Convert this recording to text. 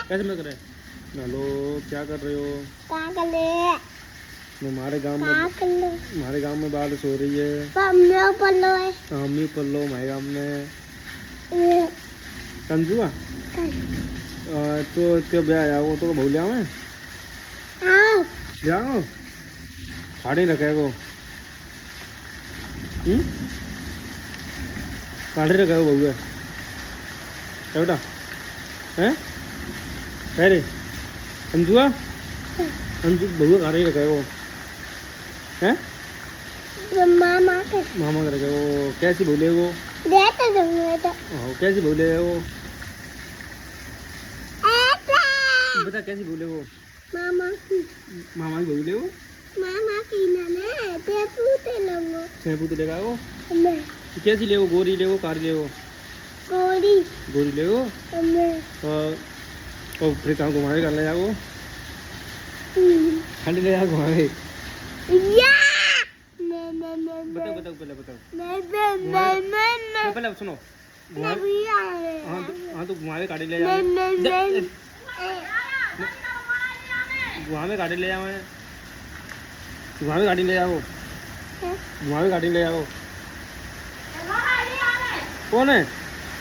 कैसे में करे? हेलो, क्या कर रहे हो? हमारे गांव में बारिश हो रही है। हम ऊपर लो हमारे गांव में कंजुआ तो क्या ब्याह आया वो तो भूलिया में जाओ खाड़ी रखे को काढ़े रखे को बहुआ क्या बेटा हैं अरे कंजुआ कंजू बहुआ काढ़े रखे को हैं मामा के रखे वो कैसी बोले वो कैसी बोले वो बता कैसी बोले वो मामा की बोले वो सेपू तो देखा वो कैसी ले वो गोरी ले वो कार ले वो गोरी ले वो और फिर कहाँ घुमाए कर ले जा वो खाली ले जा घुमाए बताओ बताओ पहले सुनो हाँ तो घुमावे गाड़ी ले जाओ घुमावे गाड़ी ले जाओ घुमावे गाड़ी ले जाओ घुमावे गाड़ी ले जाओ कौन है